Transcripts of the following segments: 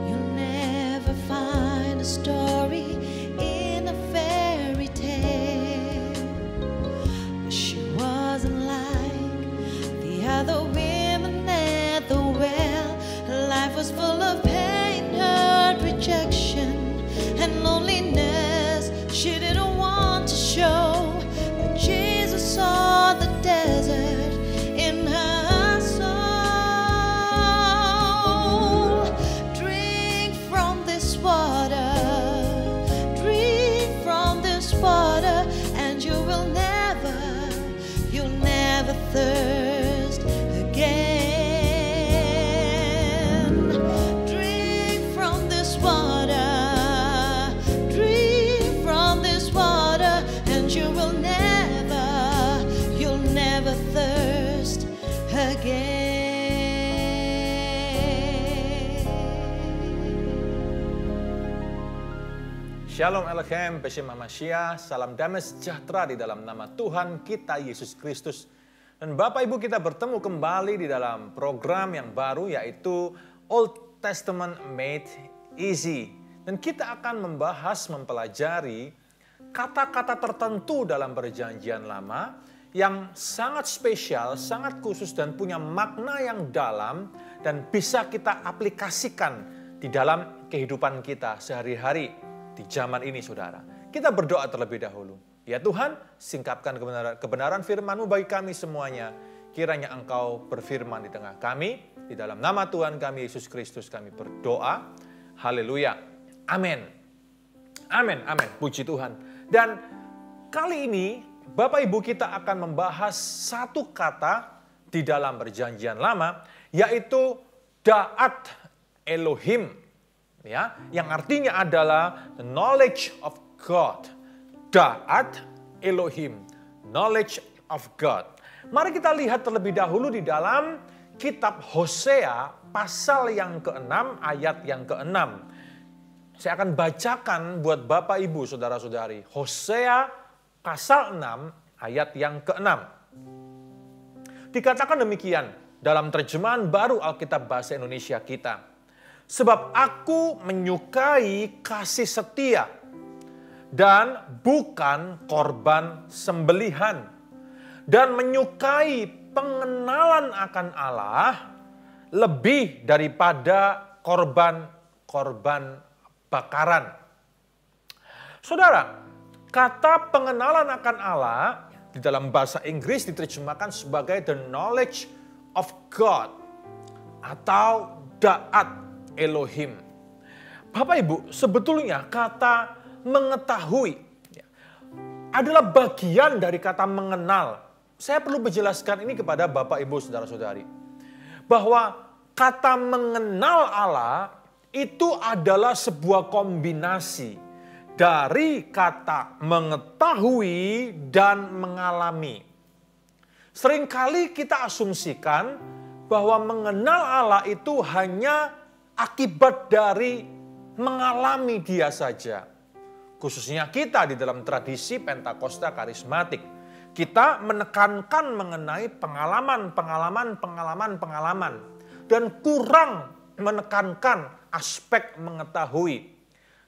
You'll never find a story in a fairy tale. She wasn't like the other women at the well. Her life was full of pain, hurt, rejection, and loneliness she didn't want to show. But Jesus saw the desert in her soul. Drink from this water, drink from this water, and you'll never thirst again. Drink from this water, drink from this water, and you'll never thirst again. Shalom Elohim, Beshem Hamashiach, salam damai sejahtera di dalam nama Tuhan kita Yesus Kristus. Dan Bapak Ibu, kita bertemu kembali di dalam program yang baru, yaitu Old Testament Made Easy. Dan kita akan membahas, mempelajari kata-kata tertentu dalam perjanjian lama yang sangat spesial, sangat khusus, dan punya makna yang dalam dan bisa kita aplikasikan di dalam kehidupan kita sehari-hari di zaman ini, saudara. Kita berdoa terlebih dahulu. Ya Tuhan, singkapkan kebenaran firman-Mu bagi kami semuanya. Kiranya Engkau berfirman di tengah kami. Di dalam nama Tuhan kami, Yesus Kristus, kami berdoa. Haleluya. Amin. Amin, amin. Puji Tuhan. Dan kali ini, Bapak Ibu, kita akan membahas satu kata di dalam perjanjian lama, yaitu Da'at Elohim. Ya, yang artinya adalah the knowledge of God. Da'at Elohim, knowledge of God. Mari kita lihat terlebih dahulu di dalam kitab Hosea pasal yang ke-6 ayat yang ke-6. Saya akan bacakan buat Bapak Ibu saudara-saudari. Hosea pasal 6 ayat yang ke-6. Dikatakan demikian dalam terjemahan baru Alkitab bahasa Indonesia kita. Sebab aku menyukai kasih setia dan bukan korban sembelihan, dan menyukai pengenalan akan Allah lebih daripada korban bakaran. Saudara, kata pengenalan akan Allah di dalam bahasa Inggris diterjemahkan sebagai the knowledge of God atau Da'at Elohim. Bapak Ibu, sebetulnya kata mengetahui adalah bagian dari kata mengenal. Saya perlu menjelaskan ini kepada Bapak Ibu saudara-saudari, bahwa kata mengenal Allah itu adalah sebuah kombinasi dari kata mengetahui dan mengalami. Seringkali kita asumsikan bahwa mengenal Allah itu hanya akibat dari mengalami Dia saja. Khususnya kita di dalam tradisi Pentakosta karismatik. Kita menekankan mengenai pengalaman. Dan kurang menekankan aspek mengetahui.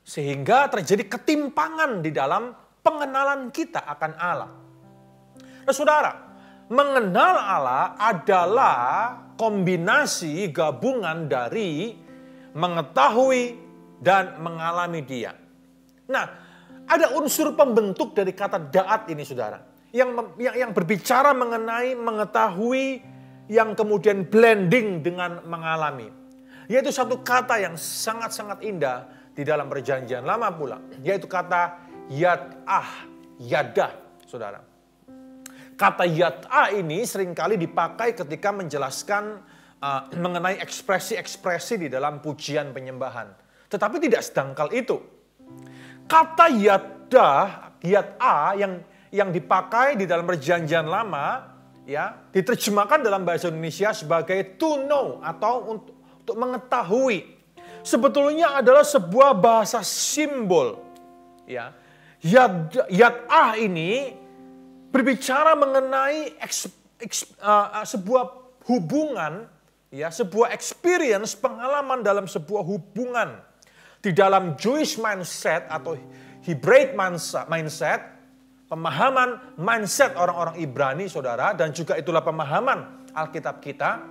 Sehingga terjadi ketimpangan di dalam pengenalan kita akan Allah. Nah saudara, mengenal Allah adalah kombinasi gabungan dari mengetahui dan mengalami Dia. Nah, ada unsur pembentuk dari kata da'at ini saudara. Yang berbicara mengenai mengetahui yang kemudian blending dengan mengalami. Yaitu satu kata yang sangat-sangat indah di dalam perjanjian lama pula. Yaitu kata yadah, saudara. Kata yadah ini seringkali dipakai ketika menjelaskan mengenai ekspresi-ekspresi di dalam pujian penyembahan. Tetapi tidak sedangkal itu. Kata yadah yang dipakai di dalam perjanjian lama, ya, diterjemahkan dalam bahasa Indonesia sebagai to know atau untuk mengetahui. sebetulnya adalah sebuah bahasa simbol. Ya, Yad-ah ini berbicara mengenai sebuah hubungan, ya, sebuah experience, pengalaman dalam sebuah hubungan. Di dalam Jewish mindset atau Hebraic mindset, pemahaman mindset orang-orang Ibrani, saudara, dan juga itulah pemahaman Alkitab kita,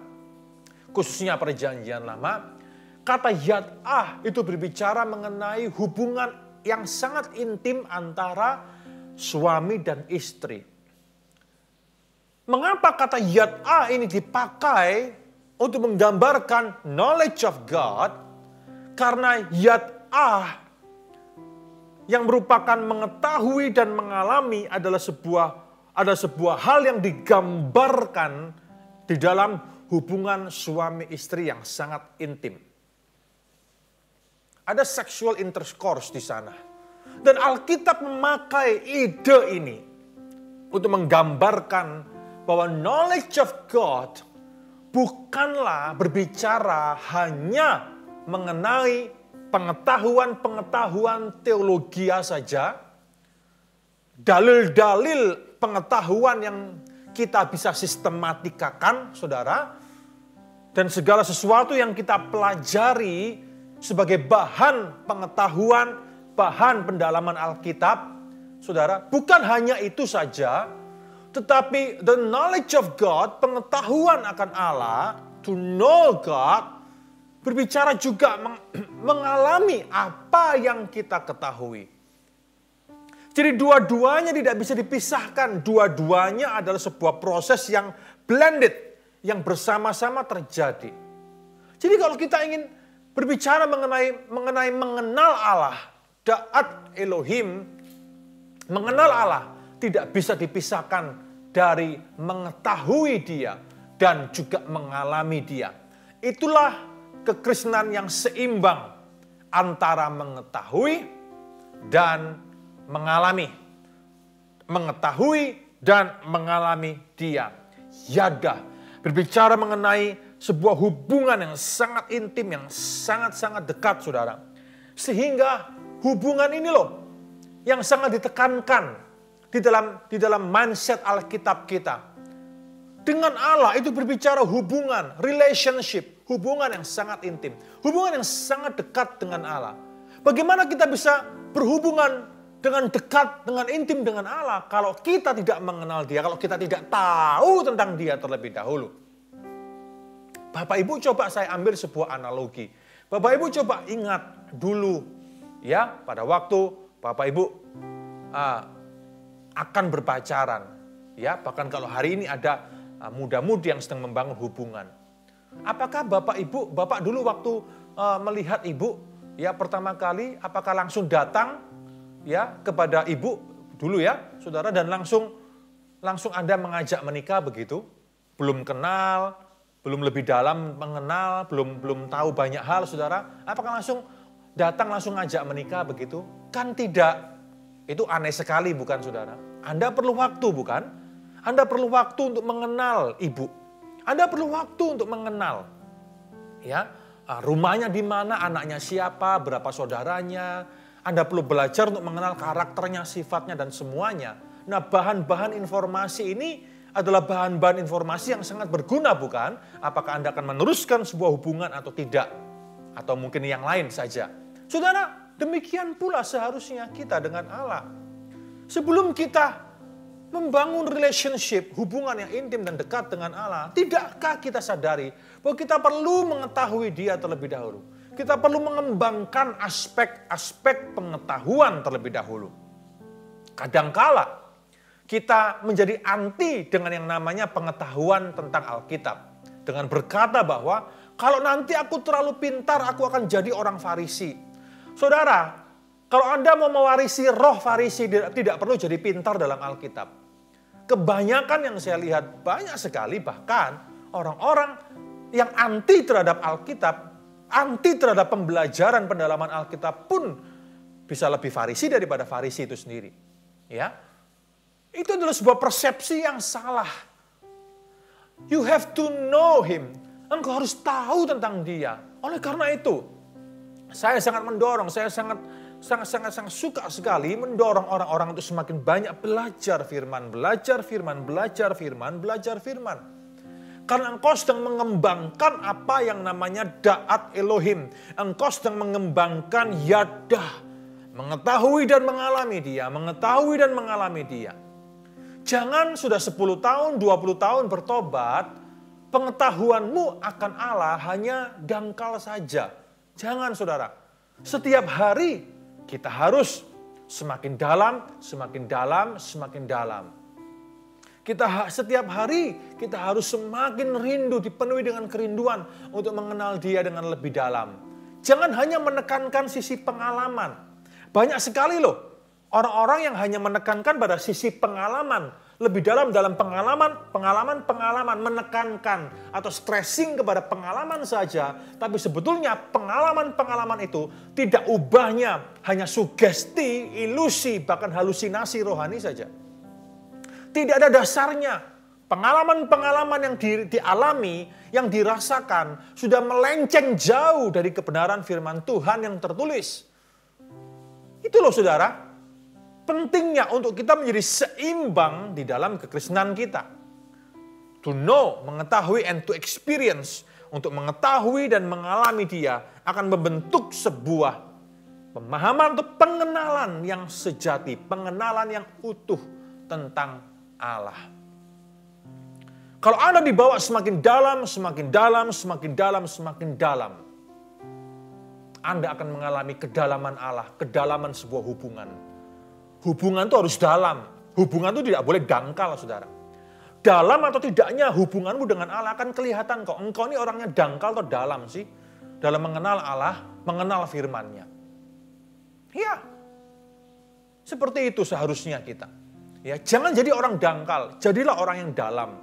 khususnya Perjanjian Lama, kata Yad-ah itu berbicara mengenai hubungan yang sangat intim antara suami dan istri. Mengapa kata Yad-ah ini dipakai untuk menggambarkan knowledge of God? Karena Yad-ah yang merupakan mengetahui dan mengalami adalah sebuah hal yang digambarkan di dalam hubungan suami istri yang sangat intim. Ada sexual intercourse di sana. Dan Alkitab memakai ide ini untuk menggambarkan bahwa knowledge of God bukanlah berbicara hanya mengenai pengetahuan-pengetahuan teologia saja, dalil-dalil pengetahuan yang kita bisa sistematikakan, saudara, dan segala sesuatu yang kita pelajari sebagai bahan pengetahuan, bahan pendalaman Alkitab, saudara, bukan hanya itu saja, tetapi the knowledge of God, pengetahuan akan Allah, to know God, berbicara juga mengalami apa yang kita ketahui. Jadi dua-duanya tidak bisa dipisahkan, dua-duanya adalah sebuah proses yang blended, yang bersama-sama terjadi. Jadi kalau kita ingin berbicara mengenai mengenal Allah, Da'at Elohim, mengenal Allah tidak bisa dipisahkan dari mengetahui Dia dan juga mengalami Dia. Itulah kekristenan yang seimbang antara mengetahui dan mengalami. Mengetahui dan mengalami Dia. Yada, berbicara mengenai sebuah hubungan yang sangat intim, yang sangat-sangat dekat, saudara. Sehingga hubungan ini loh yang sangat ditekankan di dalam mindset Alkitab kita. Dengan Allah itu berbicara hubungan, relationship, hubungan yang sangat intim, hubungan yang sangat dekat dengan Allah. Bagaimana kita bisa berhubungan dengan dekat, dengan intim dengan Allah kalau kita tidak mengenal Dia, kalau kita tidak tahu tentang Dia terlebih dahulu. Bapak Ibu, coba saya ambil sebuah analogi. Bapak Ibu coba ingat dulu, ya, pada waktu Bapak Ibu akan berpacaran, ya, bahkan kalau hari ini ada muda-mudi yang sedang membangun hubungan. Apakah Bapak dulu waktu melihat Ibu, ya, pertama kali, apakah langsung datang, ya, kepada Ibu dulu, ya, saudara, dan langsung Anda mengajak menikah begitu? Belum kenal, belum lebih dalam mengenal, belum tahu banyak hal, saudara. Apakah langsung datang, langsung ngajak menikah begitu? Kan tidak. Itu aneh sekali, bukan, saudara? Anda perlu waktu, bukan? Anda perlu waktu untuk mengenal Ibu. Anda perlu waktu untuk mengenal, ya, rumahnya di mana, anaknya siapa, berapa saudaranya. Anda perlu belajar untuk mengenal karakternya, sifatnya, dan semuanya. Nah, bahan-bahan informasi ini adalah bahan-bahan informasi yang sangat berguna, bukan? Apakah Anda akan meneruskan sebuah hubungan atau tidak? Atau mungkin yang lain saja. Saudara, demikian pula seharusnya kita dengan Allah. Sebelum kita membangun relationship, hubungan yang intim dan dekat dengan Allah, tidakkah kita sadari bahwa kita perlu mengetahui Dia terlebih dahulu? Kita perlu mengembangkan aspek-aspek pengetahuan terlebih dahulu. Kadangkala kita menjadi anti dengan yang namanya pengetahuan tentang Alkitab. Dengan berkata bahwa kalau nanti aku terlalu pintar, aku akan jadi orang Farisi. Saudara, kalau Anda mau mewarisi roh Farisi, tidak perlu jadi pintar dalam Alkitab. Kebanyakan yang saya lihat, banyak sekali bahkan orang-orang yang anti terhadap Alkitab, anti terhadap pembelajaran pendalaman Alkitab pun bisa lebih Farisi daripada Farisi itu sendiri. Ya, itu adalah sebuah persepsi yang salah. You have to know Him. Engkau harus tahu tentang Dia. Oleh karena itu, Saya sangat mendorong, saya sangat suka sekali mendorong orang-orang untuk semakin banyak belajar firman. Karena engkau sedang mengembangkan apa yang namanya da'at Elohim. Engkau sedang mengembangkan yadah. Mengetahui dan mengalami dia. Jangan sudah 10 tahun, 20 tahun bertobat, pengetahuanmu akan Allah hanya dangkal saja. Jangan saudara. Setiap hari kita harus semakin dalam. Setiap hari kita harus semakin rindu, dipenuhi dengan kerinduan untuk mengenal dia dengan lebih dalam. Jangan hanya menekankan sisi pengalaman. Banyak sekali loh orang-orang yang hanya menekankan pada sisi pengalaman. Lebih dalam pengalaman, menekankan atau stressing kepada pengalaman saja. Tapi sebetulnya pengalaman itu tidak ubahnya hanya sugesti, ilusi, bahkan halusinasi rohani saja. Tidak ada dasarnya. Pengalaman-pengalaman yang dialami, yang dirasakan, sudah melenceng jauh dari kebenaran firman Tuhan yang tertulis. Itu loh saudara. Pentingnya untuk kita menjadi seimbang di dalam kekristenan kita. To know, mengetahui, and to experience. Untuk mengetahui dan mengalami dia akan membentuk sebuah pemahaman atau pengenalan yang sejati. Pengenalan yang utuh tentang Allah. Kalau Anda dibawa semakin dalam, Anda akan mengalami kedalaman Allah, kedalaman sebuah hubungan. Hubungan itu harus dalam. Hubungan itu tidak boleh dangkal, saudara. Dalam atau tidaknya hubunganmu dengan Allah akan kelihatan kok. Engkau ini orangnya dangkal atau dalam sih? Dalam mengenal Allah, mengenal firman-Nya. Ya, seperti itu seharusnya kita. Ya, jangan jadi orang dangkal, jadilah orang yang dalam.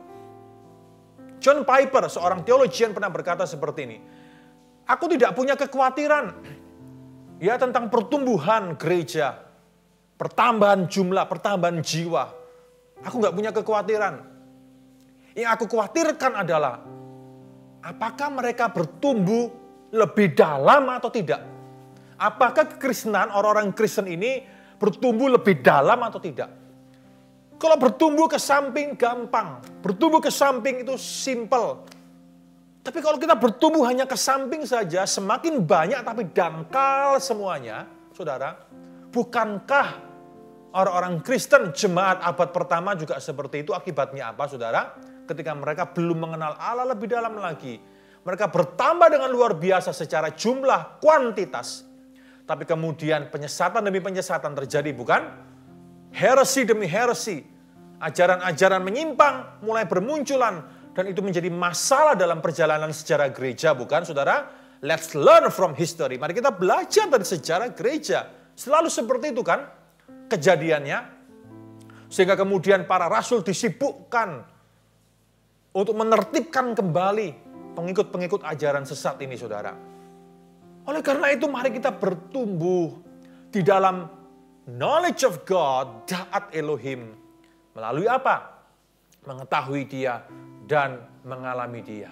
John Piper, seorang teologian, pernah berkata seperti ini. Aku tidak punya kekhawatiran ya tentang pertumbuhan gereja. Pertambahan jumlah, pertambahan jiwa. Aku nggak punya kekhawatiran. Yang aku khawatirkan adalah, apakah mereka bertumbuh lebih dalam atau tidak? Apakah kekristenan, orang-orang Kristen ini bertumbuh lebih dalam atau tidak? Kalau bertumbuh ke samping gampang, bertumbuh ke samping itu simple. Tapi kalau kita bertumbuh hanya ke samping saja, semakin banyak tapi dangkal semuanya, saudara, bukankah orang-orang Kristen jemaat abad pertama juga seperti itu? Akibatnya apa, saudara? Ketika mereka belum mengenal Allah lebih dalam lagi. Mereka bertambah dengan luar biasa secara jumlah, kuantitas. Tapi kemudian penyesatan demi penyesatan terjadi, bukan? Heresi demi heresi. Ajaran-ajaran menyimpang mulai bermunculan. Dan itu menjadi masalah dalam perjalanan sejarah gereja, bukan, saudara? Let's learn from history. Mari kita belajar dari sejarah gereja. Selalu seperti itu kan kejadiannya. Sehingga kemudian para rasul disibukkan untuk menertibkan kembali pengikut-pengikut ajaran sesat ini, saudara. Oleh karena itu mari kita bertumbuh di dalam knowledge of God, da'at Elohim. Melalui apa? Mengetahui dia dan mengalami dia.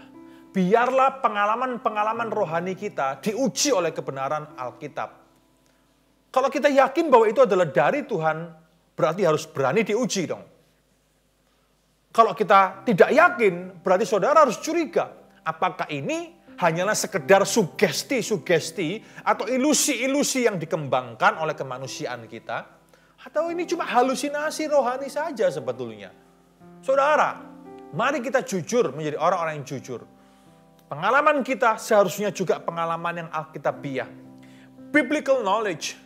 Biarlah pengalaman-pengalaman rohani kita diuji oleh kebenaran Alkitab. Kalau kita yakin bahwa itu adalah dari Tuhan, berarti harus berani diuji dong. Kalau kita tidak yakin, berarti saudara harus curiga. Apakah ini hanyalah sekedar sugesti-sugesti atau ilusi-ilusi yang dikembangkan oleh kemanusiaan kita? Atau ini cuma halusinasi rohani saja sebetulnya? Saudara, mari kita jujur menjadi orang-orang yang jujur. Pengalaman kita seharusnya juga pengalaman yang alkitabiah. Biblical knowledge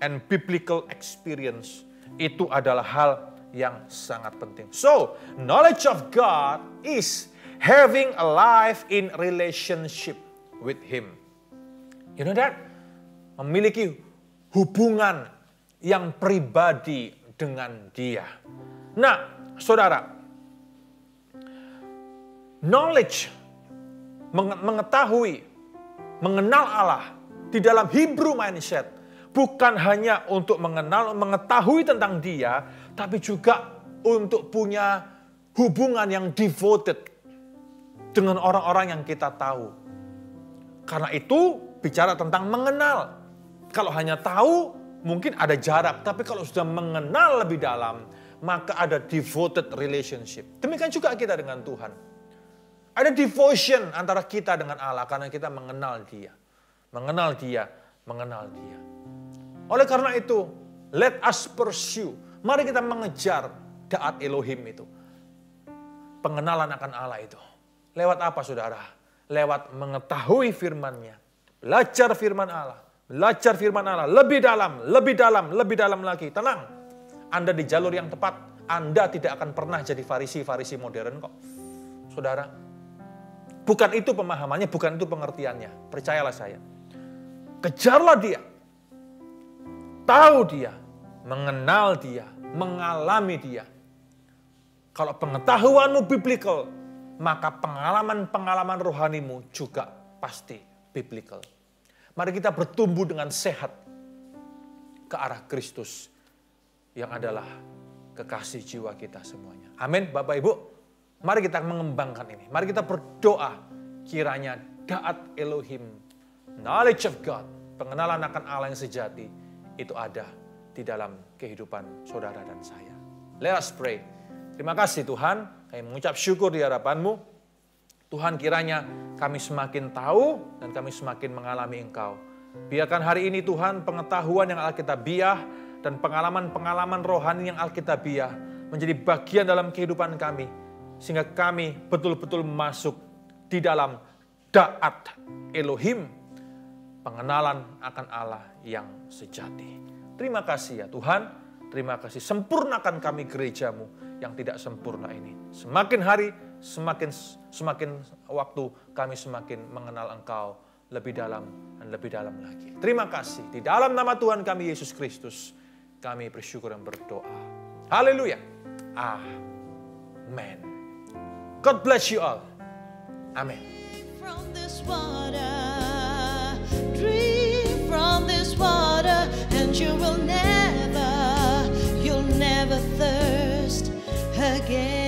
and biblical experience itu adalah hal yang sangat penting. So, knowledge of God is having a life in relationship with Him. You know that? Memiliki hubungan yang pribadi dengan Dia. Nah, saudara, knowledge, mengetahui, mengenal Allah di dalam Hebrew mindset bukan hanya untuk mengetahui tentang Dia, tapi juga untuk punya hubungan yang devoted dengan orang-orang yang kita tahu. Karena itu bicara tentang mengenal. Kalau hanya tahu, mungkin ada jarak. Tapi kalau sudah mengenal lebih dalam, maka ada devoted relationship. Demikian juga kita dengan Tuhan. Ada devotion antara kita dengan Allah karena kita mengenal Dia. Mengenal Dia, mengenal Dia. Oleh karena itu, let us pursue. Mari kita mengejar Da'at Elohim itu. Pengenalan akan Allah itu. Lewat apa saudara? Lewat mengetahui firman-Nya. Belajar firman Allah. Belajar firman Allah. Lebih dalam, lebih dalam, lebih dalam lagi. Tenang. Anda di jalur yang tepat. Anda tidak akan pernah jadi farisi modern kok. Saudara. Bukan itu pemahamannya, bukan itu pengertiannya. Percayalah saya. Kejarlah Dia. Tahu Dia. Mengenal Dia. Mengalami Dia. Kalau pengetahuanmu biblical, maka pengalaman-pengalaman rohanimu juga pasti biblical. Mari kita bertumbuh dengan sehat ke arah Kristus yang adalah kekasih jiwa kita semuanya. Amin, Bapak Ibu. Mari kita mengembangkan ini. Mari kita berdoa kiranya Da'at Elohim, knowledge of God, pengenalan akan Allah yang sejati, itu ada di dalam kehidupan saudara dan saya. Let us pray. Terima kasih Tuhan, kami mengucap syukur di hadapan-Mu. Tuhan kiranya kami semakin tahu dan kami semakin mengalami Engkau. Biarkan hari ini Tuhan pengetahuan yang alkitabiah dan pengalaman-pengalaman rohani yang alkitabiah menjadi bagian dalam kehidupan kami. Sehingga kami betul-betul masuk di dalam Da'at Elohim, pengenalan akan Allah yang sejati. Terima kasih ya Tuhan, terima kasih. Sempurnakan kami gereja-Mu yang tidak sempurna ini. Semakin hari, semakin waktu kami semakin mengenal Engkau lebih dalam dan lebih dalam lagi. Terima kasih. Di dalam nama Tuhan kami Yesus Kristus, kami bersyukur dan berdoa. Haleluya. Amen. God bless you all. Amen. From this water, drink from this water, and you'll never thirst again.